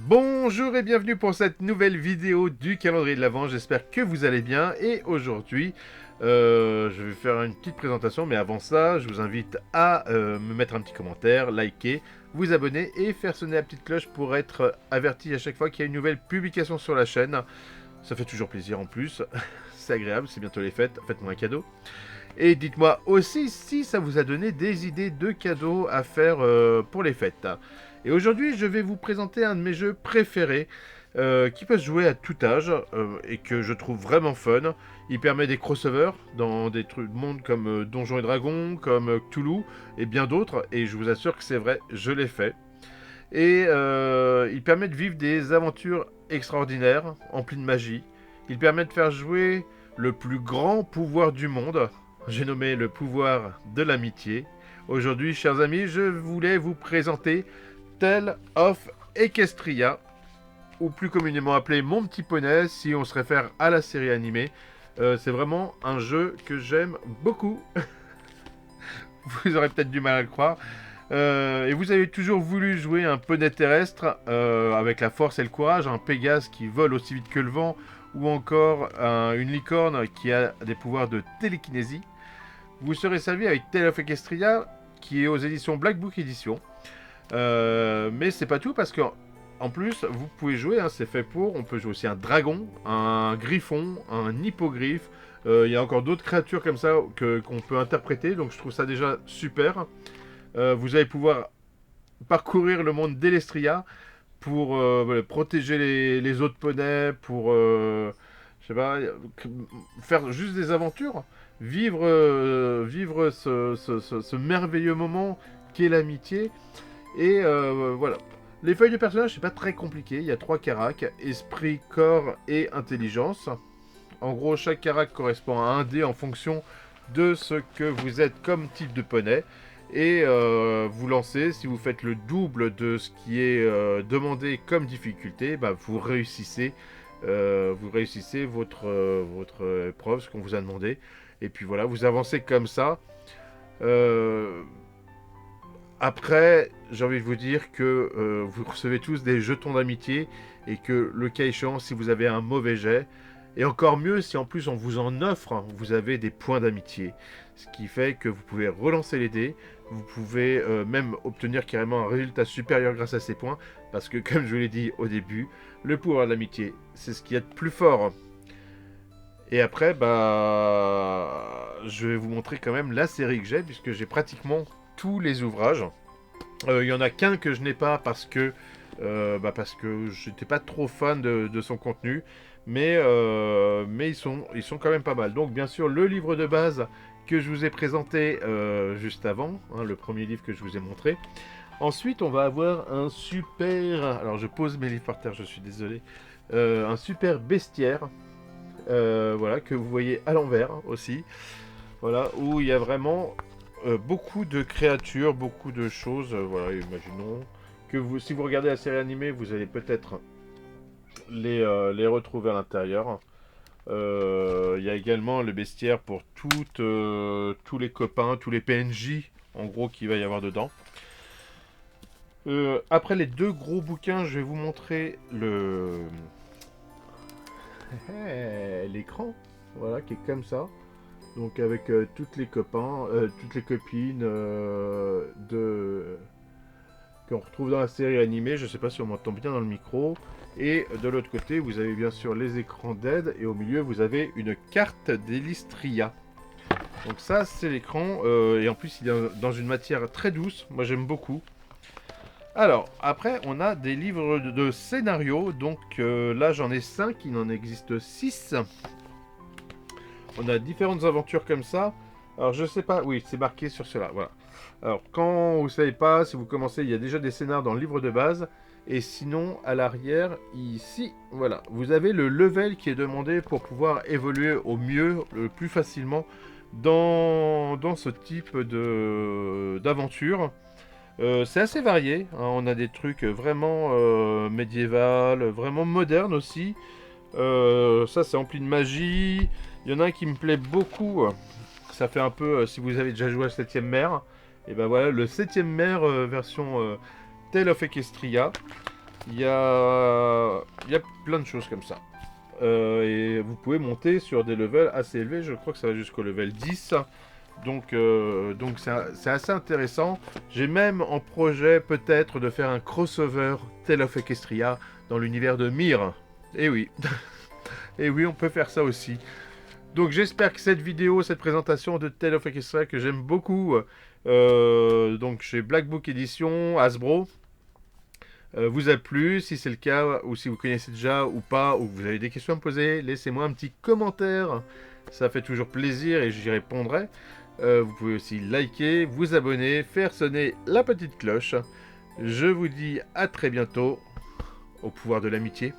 Bonjour et bienvenue pour cette nouvelle vidéo du calendrier de l'Avent, j'espère que vous allez bien et aujourd'hui je vais faire une petite présentation mais avant ça je vous invite à me mettre un petit commentaire, liker, vous abonner et faire sonner la petite cloche pour être averti à chaque fois qu'il y a une nouvelle publication sur la chaîne. Ça fait toujours plaisir en plus, c'est agréable, c'est bientôt les fêtes, faites-moi un cadeau. Et dites-moi aussi si ça vous a donné des idées de cadeaux à faire pour les fêtes. Et aujourd'hui, je vais vous présenter un de mes jeux préférés qui peut se jouer à tout âge et que je trouve vraiment fun. Il permet des crossovers dans des trucs de monde comme Donjons et Dragons, comme Cthulhu et bien d'autres. Et je vous assure que c'est vrai, je l'ai fait. Et il permet de vivre des aventures extraordinaires, emplies de magie. Il permet de faire jouer le plus grand pouvoir du monde. J'ai nommé le pouvoir de l'amitié. Aujourd'hui, chers amis, je voulais vous présenter Tale of Equestria, ou plus communément appelé Mon Petit Poney, si on se réfère à la série animée. C'est vraiment un jeu que j'aime beaucoup. Vous aurez peut-être du mal à le croire. Et vous avez toujours voulu jouer un poney terrestre avec la force et le courage, un Pégase qui vole aussi vite que le vent, ou encore une licorne qui a des pouvoirs de télékinésie. Vous serez servi avec Tale of Equestria, qui est aux éditions Black Book Edition. Mais c'est pas tout parce que en plus vous pouvez jouer, hein, c'est fait pour. On peut jouer aussi un dragon, un griffon, un hippogriffe. Il y a encore d'autres créatures comme ça qu'on peut interpréter, donc je trouve ça déjà super. Vous allez pouvoir parcourir le monde d'Elestria pour voilà, protéger les autres poneys, pour je sais pas, faire juste des aventures, vivre ce merveilleux moment qu'est l'amitié. Et voilà. Les feuilles de personnage, c'est pas très compliqué. Il y a 3 caracs, esprit, corps et intelligence. En gros, chaque carac correspond à un dé en fonction de ce que vous êtes comme type de poney. Et vous lancez, si vous faites le double de ce qui est demandé comme difficulté, bah, vous réussissez votre épreuve, ce qu'on vous a demandé. Et puis voilà, vous avancez comme ça. Euh, Après, j'ai envie de vous dire que vous recevez tous des jetons d'amitié et que le cas échéant, si vous avez un mauvais jet, et encore mieux si en plus on vous en offre, hein, vous avez des points d'amitié. Ce qui fait que vous pouvez relancer les dés, vous pouvez même obtenir carrément un résultat supérieur grâce à ces points, parce que comme je vous l'ai dit au début, le pouvoir de l'amitié, c'est ce qu'il y a de plus fort. Et après, bah, je vais vous montrer quand même la série que j'ai, puisque j'ai pratiquement tous les ouvrages. Il y en a qu'un que je n'ai pas parce que j'étais pas trop fan de son contenu, mais ils sont quand même pas mal. Donc bien sûr le livre de base que je vous ai présenté juste avant, hein, le premier livre que je vous ai montré. Ensuite on va avoir un super, alors je pose mes livres par terre, je suis désolé, un super bestiaire, voilà que vous voyez à l'envers aussi, voilà où il y a vraiment beaucoup de créatures, beaucoup de choses. Voilà, imaginons que vous, si vous regardez la série animée, vous allez peut-être les retrouver à l'intérieur. Il y a également le bestiaire pour tous les copains, tous les PNJ, en gros, qu'il va y avoir dedans. Après les deux gros bouquins, je vais vous montrer l'écran, voilà, qui est comme ça. Donc avec toutes les copains, toutes les copines qu'on retrouve dans la série animée. Je sais pas si on m'entend bien dans le micro. Et de l'autre côté, vous avez bien sûr les écrans d'aide. Et au milieu, vous avez une carte d'Elistria. Donc ça, c'est l'écran. Et en plus, il est dans une matière très douce. Moi, j'aime beaucoup. Alors, après, on a des livres de scénario. Donc là, j'en ai 5. Il en existe 6. On a différentes aventures comme ça. Alors je sais pas, oui, c'est marqué sur cela, voilà. Alors quand vous savez pas, si vous commencez, il y a déjà des scénars dans le livre de base. Et sinon, à l'arrière, ici, voilà, vous avez le level qui est demandé pour pouvoir évoluer au mieux, le plus facilement dans ce type d'aventure. C'est assez varié, hein, on a des trucs vraiment médiéval, vraiment modernes aussi. Ça c'est empli de magie. Il y en a un qui me plaît beaucoup. Ça fait un peu, si vous avez déjà joué à 7ème mer. Et ben voilà, le 7ème mer version Tale of Equestria. il y a plein de choses comme ça. Et vous pouvez monter sur des levels assez élevés, je crois que ça va jusqu'au level 10. Donc c'est assez intéressant. J'ai même en projet peut-être de faire un crossover Tale of Equestria dans l'univers de Myr. Et oui, et oui, on peut faire ça aussi. Donc j'espère que cette vidéo, cette présentation de Tale of Equestria que j'aime beaucoup, donc chez Black Book Edition, Hasbro, vous a plu. Si c'est le cas, ou si vous connaissez déjà ou pas, ou que vous avez des questions à me poser, laissez-moi un petit commentaire. Ça fait toujours plaisir et j'y répondrai. Vous pouvez aussi liker, vous abonner, faire sonner la petite cloche. Je vous dis à très bientôt, au pouvoir de l'amitié.